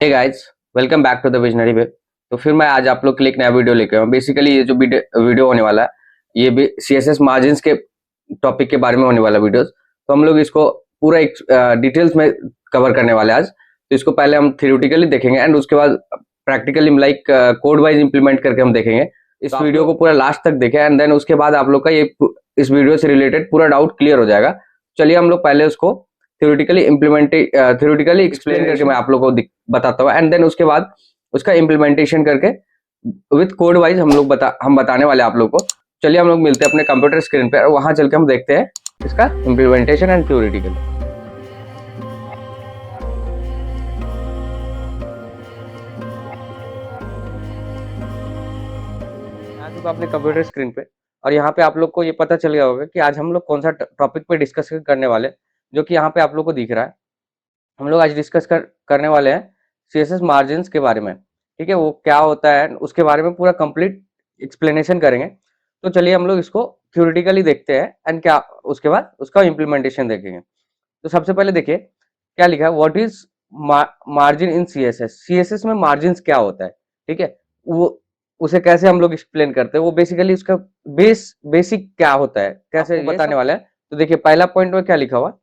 Hey guys, welcome back to the Visionary Web. तो फिर मैं आज आप लोग के लिए एक नया वीडियो लेके आया हूं। बेसिकली ये जो वीडियो होने वाला है, ये भी सीएसएस मार्जिन्स के टॉपिक के बारे में होने वाला वीडियोस। तो हम लोग इसको पूरा एक डिटेल्स में कवर करने वाले हैं आज। तो इसको पहले हम थ्योरेटिकली देखेंगे एंड उसके बाद practically like code wise implement करके हम देखेंगे। इस वीडियो को पूरा लास्ट तक देखें एंड देन उसके बाद आप लोग का ये इस वीडियो से रिलेटेड पूरा डाउट क्लियर हो जाएगा। चलिए हम लोग पहले उसको थ्योरेटिकली एक्सप्लेन करके मैं आप लोगों को बताता हूँ एंड देन उसके बाद उसका इम्प्लीमेंटेशन करके विथ कोड वाइज हम बताने वाले आप लोग को। चलिए हम लोग मिलते हैं अपने कंप्यूटर स्क्रीन पे और वहां चल के हम देखते हैं इसका इम्प्लीमेंटेशन एंड थ्योरेटिकल। अपने कंप्यूटर स्क्रीन पे और यहाँ पे आप लोग को ये पता चल गया होगा कि आज हम लोग कौन सा टॉपिक पे डिस्कस करने वाले, जो कि यहाँ पे आप लोग को दिख रहा है। हम लोग आज डिस्कस करने वाले हैं सीएसएस मार्जिन्स के बारे में। ठीक है, वो क्या होता है उसके बारे में पूरा कंप्लीट एक्सप्लेनेशन करेंगे। तो चलिए हम लोग इसको थ्योरेटिकली देखते हैं एंड क्या उसके बाद उसका इम्प्लीमेंटेशन देखेंगे। तो सबसे पहले देखिए क्या लिखा है, what is margin in CSS. CSS में मार्जिन्स क्या होता है, ठीक है, वो उसे कैसे हम लोग एक्सप्लेन करते हैं, वो बेसिकली उसका बेसिक क्या होता है, कैसे बताने वाला है। तो देखिए पहला पॉइंट में क्या लिखा हुआ,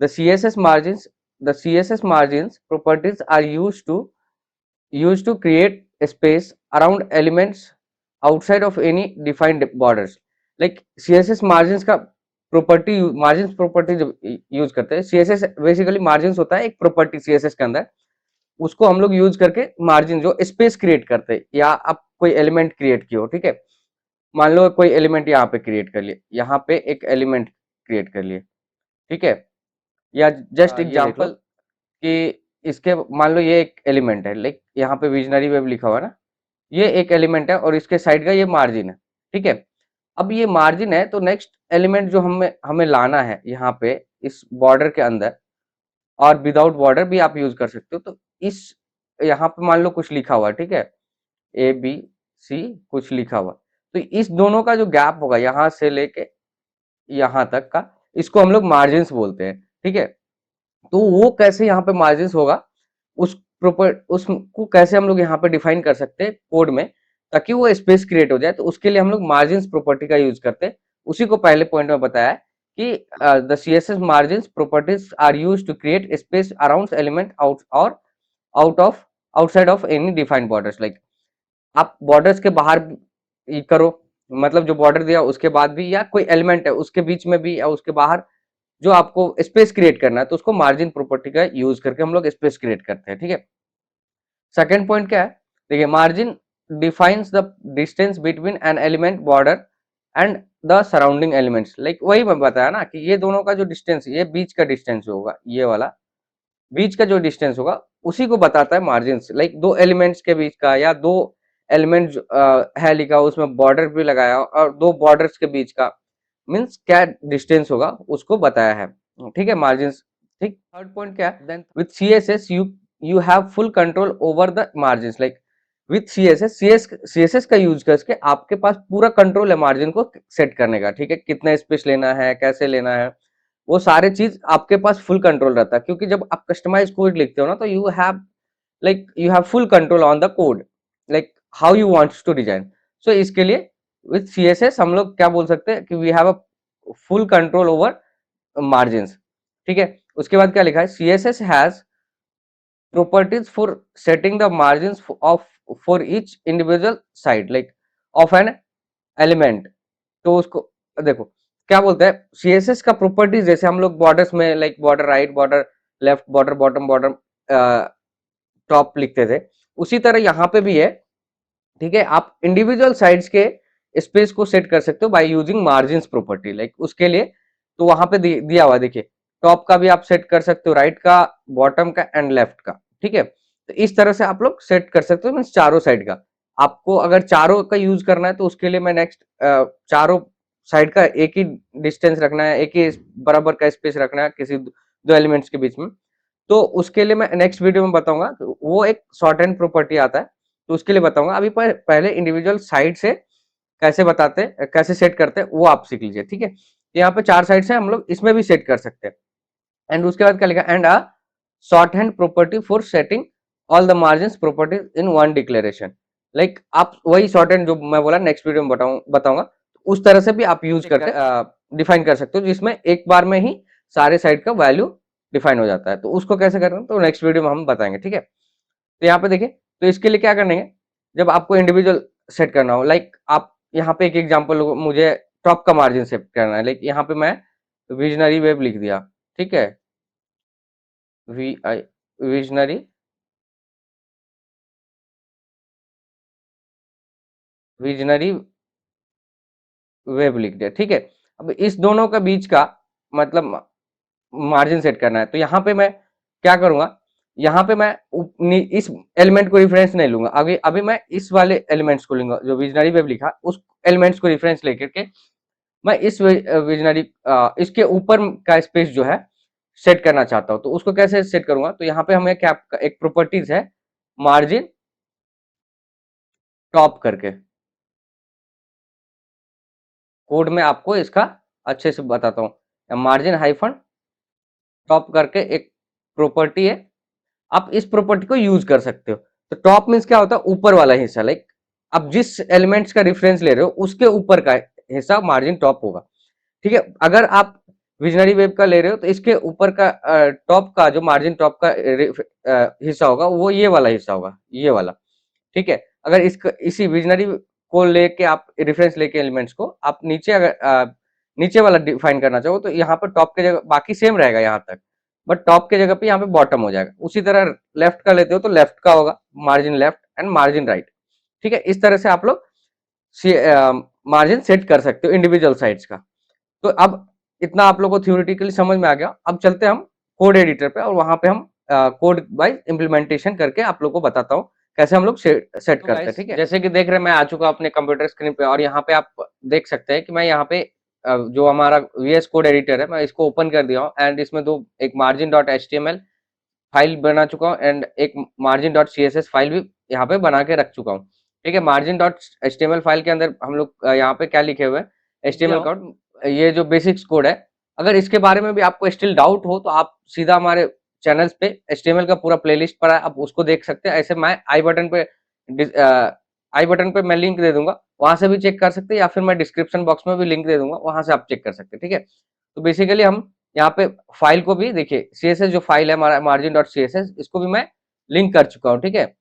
the CSS margins the css margins properties are used to create a space around elements outside of any defined borders. like css margins का प्रॉपर्टी, मार्जिन प्रॉपर्टी जब यूज करते हैं, css बेसिकली मार्जिन होता है एक प्रॉपर्टी css के अंदर, उसको हम लोग यूज करके मार्जिन जो स्पेस क्रिएट करते हैं या आप कोई एलिमेंट क्रिएट किए हो, ठीक है, मान लो कोई एलिमेंट यहाँ पे क्रिएट कर लिए, यहाँ पे एक एलिमेंट क्रिएट कर लिए, ठीक है, या जस्ट एग्जांपल कि इसके मान लो ये एक एलिमेंट है, लाइक यहाँ पे विजनरी वेब लिखा हुआ है ना, ये एक एलिमेंट है और इसके साइड का ये मार्जिन है, ठीक है। अब ये मार्जिन है तो नेक्स्ट एलिमेंट जो हमें हमें लाना है यहाँ पे इस बॉर्डर के अंदर, और विदाउट बॉर्डर भी आप यूज कर सकते हो। तो इस यहाँ पे मान लो कुछ लिखा हुआ है, ठीक है, ए बी सी कुछ लिखा हुआ, तो इस दोनों का जो गैप होगा यहाँ से लेके यहाँ तक का, इसको हम लोग मार्जिन्स बोलते हैं, ठीक है। तो वो कैसे यहाँ पे मार्जिन्स होगा, उसको कैसे हम लोग यहाँ पे डिफाइन कर सकते हैं कोड में, ताकि वो स्पेस क्रिएट हो जाए। तो उसके लिए हम लोग मार्जिन्स प्रॉपर्टी का यूज करते हैं। उसी को पहले पॉइंट में बताया है कि the CSS margins properties are used to create space around element outside of any defined borders. Like आप बॉर्डर्स के बाहर करो, मतलब जो बॉर्डर दिया उसके बाद भी, या कोई एलिमेंट है उसके बीच में भी या उसके बाहर जो आपको स्पेस क्रिएट करना है, तो उसको मार्जिन प्रॉपर्टी का यूज करके हम लोग स्पेस क्रिएट करते हैं, ठीक है। सेकंड पॉइंट क्या है, देखिए margin defines the distance between an element border and the surrounding elements. Like वही मैं बताया ना कि ये दोनों का जो डिस्टेंस, ये बीच का डिस्टेंस होगा, ये वाला बीच का जो डिस्टेंस होगा उसी को बताता है मार्जिन। लाइक दो एलिमेंट्स के बीच का, या दो एलिमेंट है लिखा उसमें बॉर्डर भी लगाया और दो बॉर्डर्स के बीच का मीन्स क्या डिस्टेंस होगा उसको बताया है, ठीक है, मार्जिन। ठीक, थर्ड पॉइंट क्या है, then with CSS you have full control over the margin. Like with CSS का यूज करके आपके पास पूरा कंट्रोल है मार्जिन को सेट करने का, ठीक है, कितना स्पेस लेना है, कैसे लेना है, वो सारे चीज आपके पास फुल कंट्रोल रहता है। क्योंकि जब आप कस्टमाइज कोड लिखते हो ना, तो you have full control on the code, like how you wants to design. So इसके लिए विथ सीएसएस हम लोग क्या बोल सकते हैं कि we have a full control over margins, ठीक है। उसके बाद क्या लिखा है, CSS has properties for setting the margins of for each individual side like of an element। तो उसको देखो क्या बोलते हैं, सीएसएस का प्रॉपर्टीज जैसे हम लोग बॉर्डर्स में like border right, border left, border bottom, border top लिखते थे, उसी तरह यहाँ पे भी है, ठीक है। आप इंडिविजुअल साइड्स के स्पेस को सेट कर सकते हो by using margins property. Like उसके लिए तो वहां पे दिया हुआ देखिए, टॉप का भी आप सेट कर सकते हो, राइट का, बॉटम का एंड लेफ्ट का, ठीक है। तो इस तरह से आप लोग सेट कर सकते हो मीन्स चारों साइड का। आपको अगर चारों का यूज करना है तो उसके लिए मैं नेक्स्ट चारों साइड का एक ही डिस्टेंस रखना है, एक ही बराबर का स्पेस रखना है किसी दो एलिमेंट्स के बीच में। तो उसके लिए मैं नेक्स्ट वीडियो में बताऊंगा, वो एक शॉर्ट हैंड प्रॉपर्टी आता है, तो उसके लिए बताऊंगा। अभी पहले इंडिविजुअल साइड से कैसे बताते हैं, कैसे सेट करते हैं, वो आप सीख लीजिए, ठीक है। यहाँ पे चार साइड से हम लोग इसमें भी सेट कर सकते हैं। एंड उसके बाद क्या लिखा, and a short hand property for setting all the margin properties in one declaration. Like आप वही शॉर्ट एंड जो मैं बोला नेक्स्ट वीडियो में बताऊंगा उस तरह से भी आप यूज करके डिफाइन कर सकते हो, जिसमें एक बार में ही सारे साइड का वैल्यू डिफाइन हो जाता है। तो उसको कैसे करना है तो नेक्स्ट वीडियो में हम बताएंगे, ठीक है। तो यहाँ पे देखिए, तो इसके लिए क्या करना है, जब आपको इंडिविजुअल सेट करना हो, लाइक आप यहाँ पे एक एग्जांपल, मुझे टॉप का मार्जिन सेट करना है, लाइक यहाँ पे मैं विजनरी वेब लिख दिया, ठीक है, we I Visionary Visionary Web लिख दिया, ठीक है। अब इस दोनों का बीच का मतलब मार्जिन सेट करना है, तो यहाँ पे मैं क्या करूंगा, यहाँ पे मैं इस एलिमेंट को रेफरेंस नहीं लूंगा, अभी अभी मैं इस वाले एलिमेंट्स को लूंगा जो विजनरी वेब लिखा, उस एलिमेंट्स को रेफरेंस लेकर के मैं इस विजनरी इसके ऊपर का स्पेस जो है सेट करना चाहता हूं। तो उसको कैसे सेट करूंगा, तो यहाँ पे हमें क्या एक प्रॉपर्टीज है मार्जिन टॉप करके, कोड में आपको इसका अच्छे से बताता हूँ, मार्जिन हाइफन टॉप करके एक प्रॉपर्टी है, आप इस प्रॉपर्टी को यूज कर सकते हो। तो टॉप मीन्स क्या होता है, ऊपर वाला हिस्सा, लाइक आप जिस एलिमेंट्स का रेफरेंस ले रहे हो उसके ऊपर का हिस्सा मार्जिन टॉप होगा, ठीक है। अगर आप विजनरी वेब का ले रहे हो तो इसके ऊपर का टॉप का जो मार्जिन टॉप का हिस्सा होगा वो ये वाला हिस्सा होगा, ये वाला, ठीक है। अगर इसका इसी विजनरी को लेके आप रेफरेंस लेके एलिमेंट्स को आप नीचे अगर नीचे वाला डिफाइन करना चाहो तो यहाँ पर टॉप के जगह बाकी सेम रहेगा यहाँ तक, बट टॉप के जगह पे यहाँ पे बॉटम हो जाएगा। उसी तरह लेफ्ट का लेते हो तो लेफ्ट का होगा margin left and margin right, ठीक है। इस तरह से आप लोग मार्जिन सेट कर सकते हो इंडिविजुअल साइड्स का। तो अब इतना आप लोगों को थ्योरेटिकली समझ में आ गया, अब चलते हैं हम कोड एडिटर पे और वहां पे हम कोड वाइज इंप्लीमेंटेशन करके आप लोग को बताता हूँ कैसे हम लोग सेट करते हैं, ठीक है। जैसे कि देख रहे हैं मैं आ चुका अपने कंप्यूटर स्क्रीन पे और यहाँ पे आप देख सकते हैं कि मैं यहाँ पे जो हमारा VS कोड एडिटर है मैं इसको ओपन कर दिया हूँ एंड इसमें दो एक margin डॉट HTML फाइल बना चुका हूँ एंड एक margin डॉट CSS फाइल भी यहाँ पे बना के रख चुका हूँ, ठीक है। margin डॉट HTML फाइल के अंदर हम लोग यहाँ पे क्या लिखे हुए हैं, HTML कोड, ये जो बेसिक्स कोड है। अगर इसके बारे में भी आपको स्टिल डाउट हो तो आप सीधा हमारे चैनल्स पे HTML का पूरा प्लेलिस्ट पड़ा है, आप उसको देख सकते हैं। ऐसे मैं आई बटन पे मैं लिंक दे दूंगा, वहां से भी चेक कर सकते हैं, या फिर मैं डिस्क्रिप्शन बॉक्स में भी लिंक दे दूंगा, वहां से आप चेक कर सकते हैं, ठीक है। तो बेसिकली हम यहाँ पे फाइल को भी देखिए, CSS जो फाइल है हमारा margin डॉट CSS, इसको भी मैं लिंक कर चुका हूँ, ठीक है।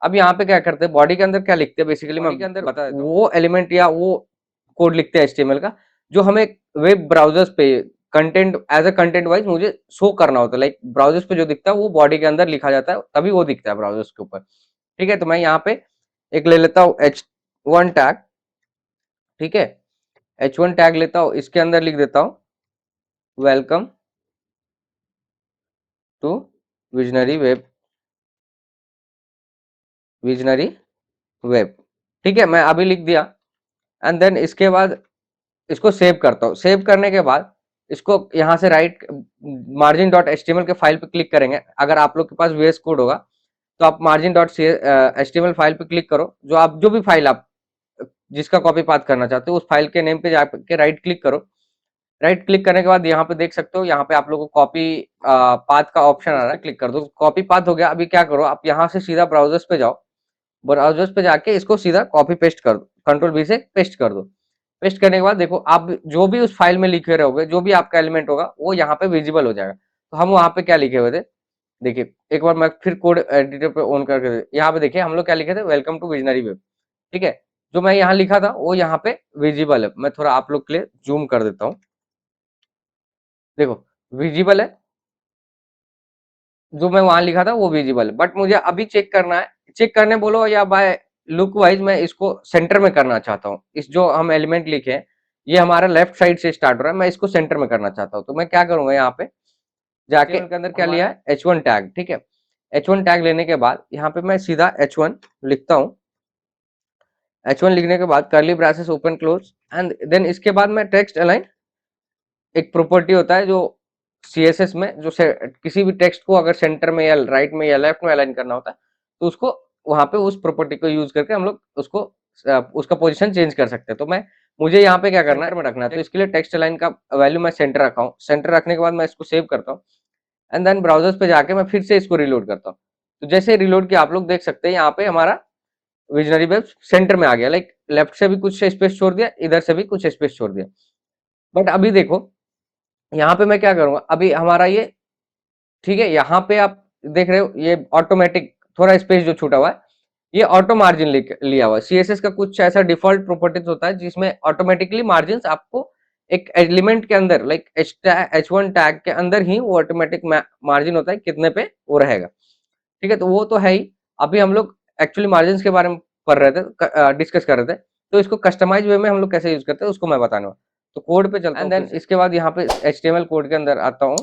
अब यहाँ पे क्या करते हैं, बॉडी के अंदर क्या लिखते हैं, बेसिकली मैं के अंदर बता देता हूँ, वो एलिमेंट या वो कोड लिखते हैं HTML का जो हमें वेब ब्राउजर्स पे content as a content wise मुझे शो करना होता है, लाइक ब्राउजर्स पे जो दिखता है वो बॉडी के अंदर लिखा जाता है, तभी वो दिखता है ब्राउजर्स के ऊपर, ठीक है। तो मैं यहाँ पे एक ले लेता हूँ H1 टैग, ठीक है, H1 टैग लेता हूँ, इसके अंदर लिख देता हूँ welcome to Visionary Web, Visionary Web, ठीक है, मैं अभी लिख दिया। एंड देन इसके बाद इसको सेव करता हूँ, सेव करने के बाद इसको यहाँ से राइट margin डॉट HTML के फाइल पे क्लिक करेंगे। अगर आप लोग के पास VS कोड होगा तो आप margin डॉट HTML फाइल पे क्लिक करो, जो आप जो भी फाइल आप जिसका कॉपी पाथ करना चाहते हो उस फाइल के नेम पे जाके राइट क्लिक करो। राइट क्लिक करने के बाद यहाँ पे देख सकते हो, यहाँ पे आप लोगों को कॉपी पाथ का ऑप्शन आ रहा है, क्लिक कर दो, कॉपी पाथ हो गया। अभी क्या करो, आप यहाँ से सीधा ब्राउजर्स पे जाओ, ब्राउजर्स पे जाके इसको सीधा कॉपी पेस्ट कर दो, कंट्रोल V से पेस्ट कर दो। पेस्ट करने के बाद देखो आप जो भी उस फाइल में लिखे रहोगे, जो भी आपका एलिमेंट होगा वो यहाँ पे विजिबल हो जाएगा। तो हम वहां पे क्या लिखे हुए थे, देखिए एक बार मैं फिर कोड एडिटर पे ऑन करके, यहाँ पे देखिए हम लोग क्या लिखे थे, वेलकम टू विजनरी वेब, ठीक है। जो मैं यहाँ लिखा था वो यहाँ पे विजिबल है, मैं थोड़ा आप लोग के लिए जूम कर देता हूँ, देखो विजिबल है, जो मैं वहां लिखा था वो विजिबल है। बट मुझे अभी चेक करना है, चेक करने बोलो या बाय लुक वाइज मैं इसको सेंटर में करना चाहता हूँ। इस जो हम एलिमेंट लिखे हैं ये हमारा लेफ्ट साइड से स्टार्ट हो रहा है, मैं इसको सेंटर में करना चाहता हूँ। तो मैं क्या करूंगा, यहाँ पे जाके के अंदर क्या लिया है, H1 टैग, ठीक है। H1 टैग लेने के बाद यहाँ पे मैं सीधा H1 लिखता हूँ। H1 लिखने के बाद curly braces open close and then इसके बाद मैं टेक्स्ट अलाइन, एक प्रॉपर्टी होता है जो CSS में जो किसी भी टेक्स्ट को अगर सेंटर में या राइट में या लेफ्ट में अलाइन करना होता है तो उसको वहां पे उस प्रॉपर्टी को यूज करके हम लोग उसको उसका पोजीशन चेंज कर सकते हैं। तो मैं मुझे यहाँ पे क्या करना है, में रखना है, तो इसके लिए टेक्स्ट अलाइन का वैल्यू मैं सेंटर रखा हूँ। सेंटर रखने के बाद मैं इसको सेव करता हूँ एंड देन ब्राउजर्स पे जाके मैं फिर से इसको रिलोड करता हूँ। तो जैसे रिलोड किया आप लोग देख सकते हैं यहाँ पे हमारा विजनरी वेब सेंटर में आ गया, लाइक लेफ्ट से भी कुछ स्पेस छोड़ दिया, इधर से भी कुछ स्पेस छोड़ दिया। बट अभी देखो यहाँ पे मैं क्या करूंगा, अभी हमारा ये ठीक है, यहाँ पे आप देख रहे हो ये ऑटोमेटिक थोड़ा स्पेस जो छूटा हुआ है, ये ऑटो मार्जिन लिया हुआ है। सीएसएस का कुछ ऐसा डिफॉल्ट प्रॉपर्टीज होता है जिसमें ऑटोमेटिकली मार्जिन आपको एक एलिमेंट के अंदर, लाइक H1 टैग के अंदर ही वो ऑटोमेटिक मार्जिन होता है कितने पे वो रहेगा। ठीक है, तो वो तो है ही। अभी हम लोग एक्चुअली मार्जिन के बारे में पढ़ रहे थे, डिस्कस कर रहे थे, तो इसको कस्टमाइज वे में हम लोग कैसे यूज करते हैं उसको मैं बताने वाला। तो कोड पे चलता हूँ, एंड देन इसके बाद यहाँ पे HTML कोड के अंदर आता हूँ,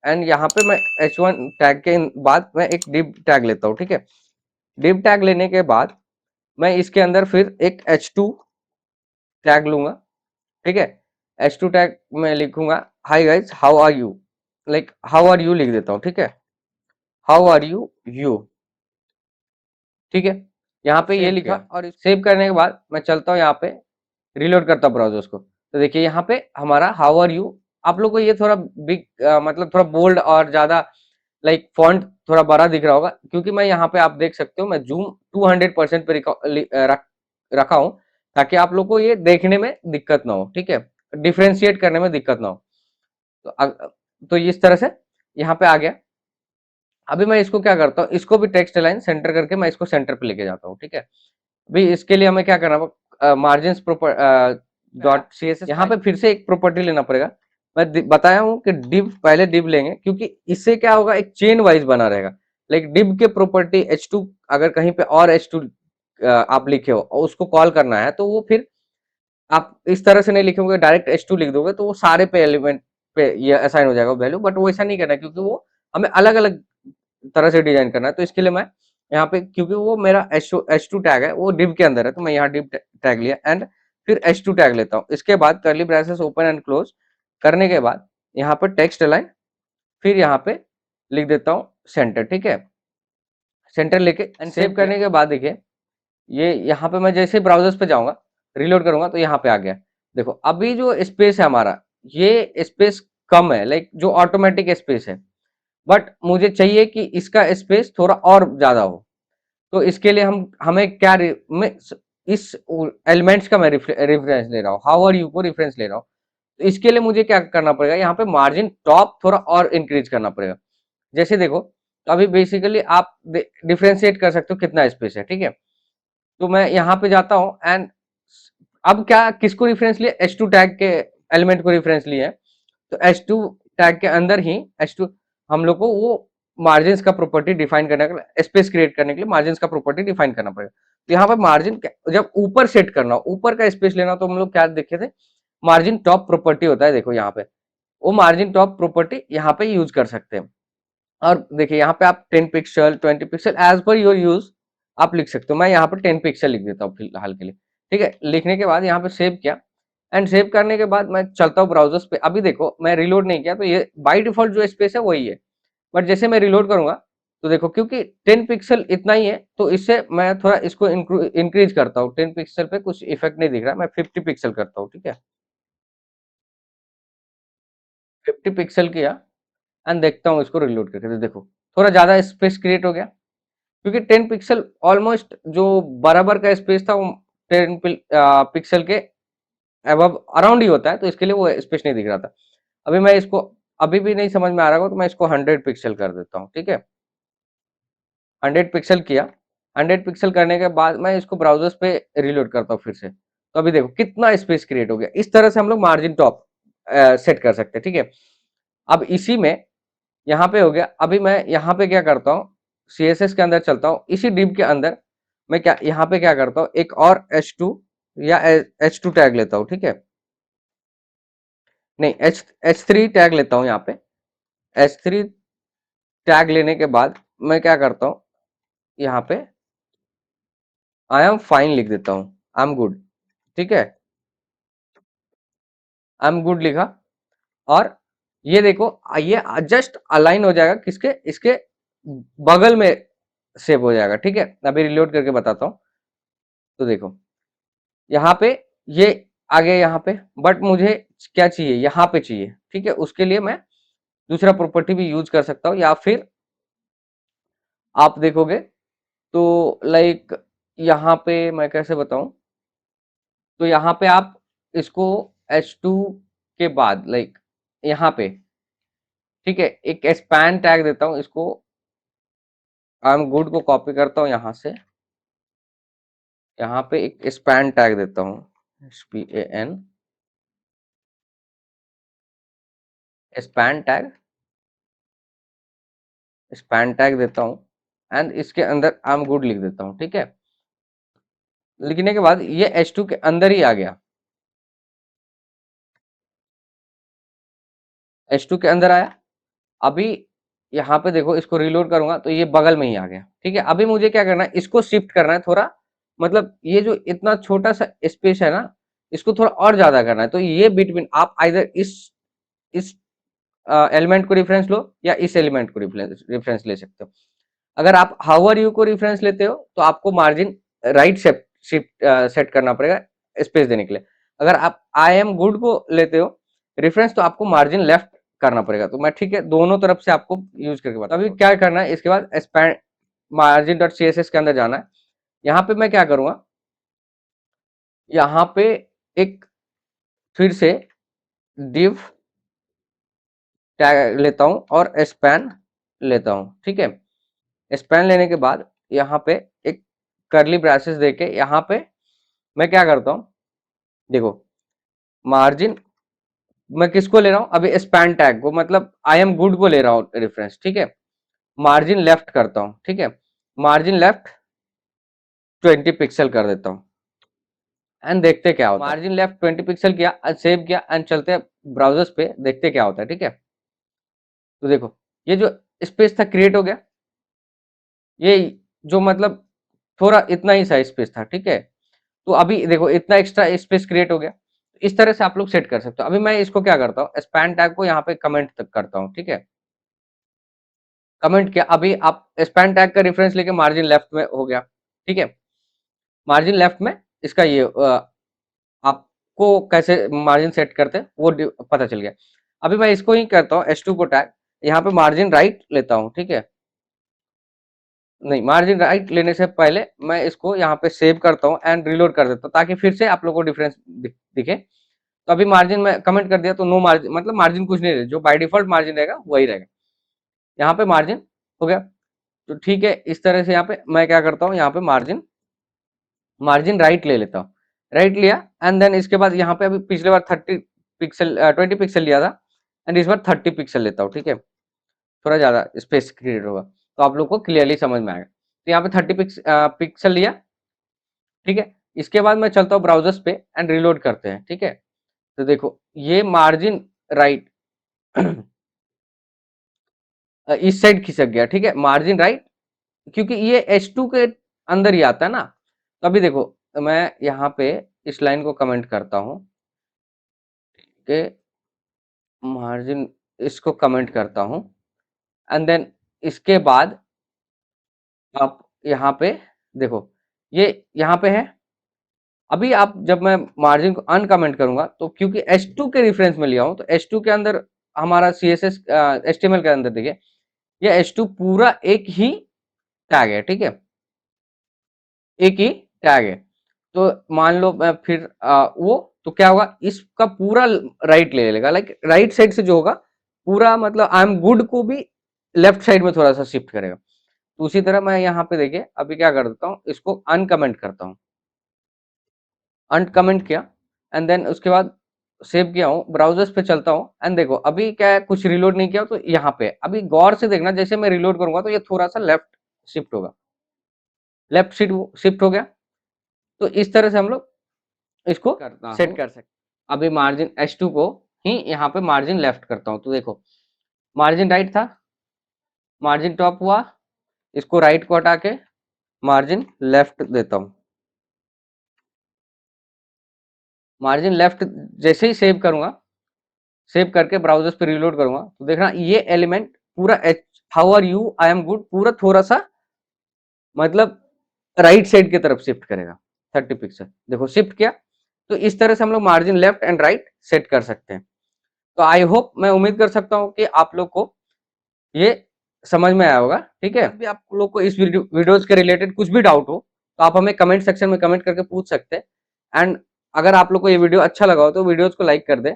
एंड यहाँ पे मैं H1 टैग के बाद मैं एक div टैग लेता हूँ। ठीक है, div टैग लेने के बाद मैं इसके अंदर फिर एक H2 टैग लूंगा। ठीक है, H2 टैग में लिखूंगा hi guys how are you, like how are you लिख देता हूँ। ठीक है, हाउ आर यू यू। ठीक है, यहाँ पे ये लिखा और सेव करने के बाद मैं चलता हूँ यहाँ पे रिलोड करता हूँ ब्राउजर्स को। तो देखिए यहाँ पे हमारा हाउ आर यू, आप लोग को ये थोड़ा बिग मतलब थोड़ा बोल्ड और ज्यादा लाइक फॉन्ट थोड़ा बड़ा दिख रहा होगा, क्योंकि मैं यहाँ पे आप देख सकते हो मैं जूम 200% पे रखा हूँ, ताकि आप लोग को ये देखने में दिक्कत ना हो। ठीक है, डिफ्रेंशिएट करने में दिक्कत ना हो। तो तो इस तरह से यहाँ पे आ गया। अभी मैं इसको क्या करता हूँ, इसको भी टेक्स्ट लाइन सेंटर करके मैं इसको सेंटर पे लेके जाता हूँ। ठीक है, अभी इसके लिए हमें क्या करना होगा, margin dot C S S, यहाँ पे फिर से एक प्रॉपर्टी लेना पड़ेगा। मैं बताया हूँ कि डिव पहले डिव लेंगे, क्योंकि इससे क्या होगा एक चेन वाइज बना रहेगा। लाइक डिव के प्रॉपर्टी H2 अगर कहीं पे और H2 आप लिखे हो और उसको कॉल करना है, तो वो फिर आप इस तरह से नहीं लिखोगे, डायरेक्ट H2 लिख दोगे तो वो सारे पे एलिमेंट पे ये असाइन हो जाएगा वैल्यू। बट वो ऐसा नहीं करना, क्योंकि वो हमें अलग अलग तरह से डिजाइन करना है। तो इसके लिए मैं यहाँ पे, क्योंकि वो मेरा H2 टैग है वो डिव के अंदर है, तो मैं यहाँ डिव टैग लिया एंड फिर H2 टैग लेता हूँ। इसके बाद curly braces open and close करने के बाद यहाँ पे टेक्स्ट अलाइन, फिर यहाँ पे लिख देता हूँ सेंटर। ठीक है, सेंटर लेके एंड सेव करने के बाद देखिए ये यहाँ पे मैं जैसे ब्राउजर्स पे जाऊंगा रिलोड करूंगा तो यहाँ पे आ गया। देखो अभी जो स्पेस है हमारा, ये स्पेस कम है, लाइक जो ऑटोमेटिक स्पेस है, बट मुझे चाहिए कि इसका स्पेस थोड़ा और ज्यादा हो। तो इसके लिए हमें क्या मैं इस एलिमेंट्स का मैं रेफरेंस ले रहा हूँ, हाउ आर यू को रेफरेंस ले रहा हूँ। तो इसके लिए मुझे क्या करना पड़ेगा, यहाँ पे मार्जिन टॉप थोड़ा और इंक्रीज करना पड़ेगा। जैसे देखो, तो अभी बेसिकली आप डिफ्रेंशिएट कर सकते हो कितना स्पेस है। ठीक है, तो मैं यहाँ पे जाता हूँ एंड अब क्या किसको रेफरेंस लिया, H2 टैग के एलिमेंट को रेफरेंस लिया है। तो H2 टैग के अंदर ही H2 हम लोग को वो मार्जिन का प्रॉपर्टी डिफाइन करने के लिए, स्पेस क्रिएट करने के लिए मार्जिन का प्रॉपर्टी डिफाइन करना पड़ेगा। तो यहाँ पर मार्जिन जब ऊपर सेट करना हो, ऊपर का स्पेस लेना, तो हम लोग क्या देखे थे, मार्जिन टॉप प्रॉपर्टी होता है। देखो यहाँ पे वो मार्जिन टॉप प्रॉपर्टी यहाँ पे यूज कर सकते हैं। और देखिए यहाँ पे आप 10 pixel 20 pixel as per your use आप लिख सकते हो। मैं यहाँ पे 10 पिक्सल लिख देता हूँ फिलहाल के लिए। ठीक है, लिखने के बाद यहाँ पे सेव किया एंड सेव करने के बाद मैं चलता हूँ ब्राउजर्स पे। अभी देखो मैं रिलोड नहीं किया, तो ये बाय डिफॉल्ट जो स्पेस है वही है। बट जैसे मैं रिलोड करूंगा तो देखो, क्योंकि 10 पिक्सल इतना ही है, तो इससे मैं थोड़ा इसको इंक्रीज करता हूँ। 10 पिक्सल पे कुछ इफेक्ट नहीं दिख रहा, मैं 50 पिक्सल करता हूँ। ठीक है, 50 पिक्सल किया एंड देखता हूँ इसको रिलोड करके, तो देखो थोड़ा ज्यादा स्पेस क्रिएट हो गया, क्योंकि 10 पिक्सल ऑलमोस्ट जो बराबर का स्पेस था वो 10 पिक्सल के अबव अराउंड ही होता है, तो इसके लिए वो स्पेस नहीं दिख रहा था। अभी मैं इसको अभी भी नहीं समझ में आ रहा हो तो मैं इसको 100 पिक्सल कर देता हूँ। ठीक है, 100 पिक्सल किया। 100 पिक्सल करने के बाद मैं इसको ब्राउजर्स पे रिलोड करता हूँ फिर से। तो अभी देखो कितना स्पेस क्रिएट हो गया। इस तरह से हम लोग मार्जिन टॉप सेट कर सकते हैं। ठीक है, अब इसी में यहाँ पे हो गया। अभी मैं यहाँ पे क्या करता हूँ, CSS के अंदर चलता हूँ, इसी डिव के अंदर मैं क्या यहाँ पे क्या करता हूँ, एक और H2 या H2 टैग लेता हूँ। ठीक है, नहीं H3 टैग लेता हूँ यहाँ पे। H3 टैग लेने के बाद मैं क्या करता हूँ, यहाँ पे आई एम फाइन लिख देता हूँ, आई एम गुड। ठीक है, आई एम गुड लिखा और ये देखो ये जस्ट अलाइन हो जाएगा किसके, इसके बगल में सेव हो जाएगा। ठीक है, अभी रिलोड करके बताता हूँ। तो देखो यहाँ पे ये आ गया यहाँ पे, बट मुझे क्या चाहिए, यहाँ पे चाहिए। ठीक है, उसके लिए मैं दूसरा प्रॉपर्टी भी यूज कर सकता हूँ, या फिर आप देखोगे तो लाइक यहाँ पे मैं कैसे बताऊं, तो यहाँ पे आप इसको H2 के बाद लाइक यहाँ पे, ठीक है, एक स्पैन टैग देता हूँ इसको, आई एम गुड को कॉपी करता हूँ यहाँ से, यहाँ पे एक स्पैन टैग देता हूँ, SPAN, स्पैन टैग देता हूँ एंड इसके अंदर आई एम गुड लिख देता हूँ, ठीक है। लिखने के बाद ये H2 के अंदर ही आ गया, H2 के अंदर आया। अभी यहाँ पे देखो, इसको रीलोड करूंगा तो ये बगल में ही आ गया, ठीक है। अभी मुझे क्या करना है, इसको शिफ्ट करना है थोड़ा, मतलब ये जो इतना छोटा सा स्पेस है ना, इसको थोड़ा और ज्यादा करना है। तो ये बिटवीन आप आइदर इस एलिमेंट को रेफरेंस लो या इस एलिमेंट को रेफरेंस ले सकते हो। अगर आप हाउर यू को रेफरेंस लेते हो तो आपको मार्जिन राइट शिफ्ट सेट करना पड़ेगा स्पेस देने के लिए। अगर आप आई एम गुड को लेते हो रेफरेंस तो आपको मार्जिन लेफ्ट करना पड़ेगा। तो मैं ठीक है दोनों तरफ से आपको यूज करके बता। अभी क्या करना है, इसके बाद expand margin dot C S S के अंदर जाना है। यहाँ पे मैं क्या करूंगा, यहाँ पे एक फिर से div टैग लेता हूं और स्पैन लेता हूं, ठीक है। स्पैन लेने के बाद यहाँ पे एक करली ब्रैसेस देके यहाँ पे मैं क्या करता हूँ, देखो मार्जिन मैं किसको ले रहा हूँ, अभी स्पैन टैग को, मतलब आई एम गुड को ले रहा हूँ रेफरेंस, ठीक है। मार्जिन लेफ्ट करता हूँ, ठीक है, मार्जिन लेफ्ट 20 पिक्सल कर देता हूँ एंड देखते क्या होता है। मार्जिन लेफ्ट 20 पिक्सल किया, सेव किया एंड चलते हैं ब्राउजर्स पे, देखते क्या होता है, ठीक है। तो देखो ये जो स्पेस था क्रिएट हो गया, ये जो मतलब थोड़ा इतना ही सा स्पेस था, ठीक है। तो अभी देखो इतना एक्स्ट्रा स्पेस क्रिएट हो गया। इस तरह से आप लोग सेट कर सकते हो। अभी मैं इसको क्या करता हूँ, स्पैन टैग को यहाँ पे कमेंट तक करता हूँ, ठीक है। कमेंट किया, अभी आप स्पैन टैग का रेफरेंस लेके मार्जिन लेफ्ट में हो गया, ठीक है। मार्जिन लेफ्ट में इसका ये आपको कैसे मार्जिन सेट करते हैं वो पता चल गया। अभी मैं इसको ही करता हूँ H2 को टैग, यहाँ पे मार्जिन राइट लेता हूँ, ठीक है। नहीं, मार्जिन राइट लेने से पहले मैं इसको यहाँ पे सेव करता हूँ एंड रिलोड कर देता हूँ ताकि फिर से आप लोगों को डिफरेंस दिखे। तो अभी मार्जिन में कमेंट कर दिया तो नो मार्जिन, मतलब मार्जिन कुछ नहीं रहेगा, जो बाय डिफॉल्ट मार्जिन रहेगा वही रहेगा। यहाँ पे मार्जिन हो गया, तो ठीक है। इस तरह से यहाँ पे मैं क्या करता हूँ, यहाँ पे मार्जिन राइट ले लेता हूँ, राइट लिया एंड देन इसके बाद यहाँ पे अभी पिछले बार 30 पिक्सल 20 पिक्सल लिया था एंड इस बार 30 पिक्सल लेता हूँ, ठीक है। थोड़ा ज्यादा स्पेस क्रिएट होगा तो आप लोग को क्लियरली समझ में आएगा। तो यहाँ पे 30 पिक्सल लिया, ठीक है। इसके बाद मैं चलता हूँ ब्राउजर्स पे एंड रिलोड करते हैं, ठीक है। तो देखो ये मार्जिन राइट इस साइड खिसक गया, ठीक है, मार्जिन राइट, क्योंकि ये H2 के अंदर ही आता है ना। तो अभी देखो मैं यहाँ पे इस लाइन को कमेंट करता हूँ कि मार्जिन, इसको कमेंट करता हूँ एंड देन इसके बाद आप यहाँ पे देखो ये यहाँ पे है। अभी आप जब मैं मार्जिन को अनकमेंट करूंगा तो क्योंकि H2 के रेफरेंस में लिया हूं तो H2 के अंदर हमारा CSS HTML के अंदर देखिए ये H2 पूरा एक ही टैग है, ठीक है, एक ही टैग है। तो मान लो मैं फिर वो तो क्या होगा, इसका पूरा राइट ले लेगा, लाइक राइट साइड से जो होगा पूरा, मतलब आई एम गुड को भी लेफ्ट साइड में थोड़ा सा शिफ्ट करेगा। तो उसी तरह मैं यहाँ पे देखिए अभी क्या कर देता हूँ, इसको अनकमेंट करता हूँ, अनकमेंट किया एंड देन उसके बाद सेव किया हूँ, ब्राउजर्स पे चलता हूँ एंड देखो अभी क्या है, कुछ रिलोड नहीं किया तो यहाँ पे अभी गौर से देखना, जैसे मैं रिलोड करूंगा तो ये थोड़ा सा लेफ्ट शिफ्ट होगा, लेफ्ट शिफ्ट हो गया। तो इस तरह से हम लोग इसको सेट कर सकते। अभी मार्जिन H2 को ही यहाँ पे मार्जिन लेफ्ट करता हूँ, तो देखो मार्जिन राइट था, मार्जिन टॉप हुआ, इसको राइट को हटा के मार्जिन लेफ्ट देता हूँ। मार्जिन लेफ्ट जैसे ही सेव करूंगा, सेव करके ब्राउजर्स पे रिलोड करूंगा तो देखना ये एलिमेंट पूरा how are you I am good पूरा थोड़ा सा मतलब राइट साइड की तरफ शिफ्ट करेगा 30 पिक्सल, देखो शिफ्ट किया। तो इस तरह से हम लोग margin left and right set कर सकते हैं। तो आई होप, मैं उम्मीद कर सकता हूं कि आप लोग को ये समझ में आया होगा, ठीक है। भी आप लोग को इस वीडियोस के रिलेटेड कुछ भी डाउट हो तो आप हमें कमेंट सेक्शन में कमेंट करके पूछ सकते हैं। एंड अगर आप लोग को ये वीडियो अच्छा लगा हो तो वीडियोस को लाइक कर दे।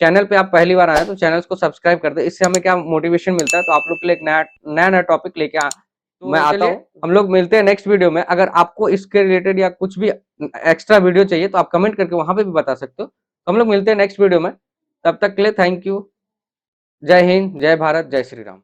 चैनल पे आप पहली बार आए तो चैनल को सब्सक्राइब कर दे। इससे हमें क्या मोटिवेशन मिलता है, तो आप लोग के लिए एक नया टॉपिक लेके तो मैं आता हूँ। हम लोग मिलते हैं नेक्स्ट वीडियो में। अगर आपको इसके रिलेटेड या कुछ भी एक्स्ट्रा वीडियो चाहिए तो आप कमेंट करके वहां पे भी बता सकते हो। हम लोग मिलते हैं नेक्स्ट वीडियो में। तब तक के लिए थैंक यू। जय हिंद, जय भारत, जय श्री राम।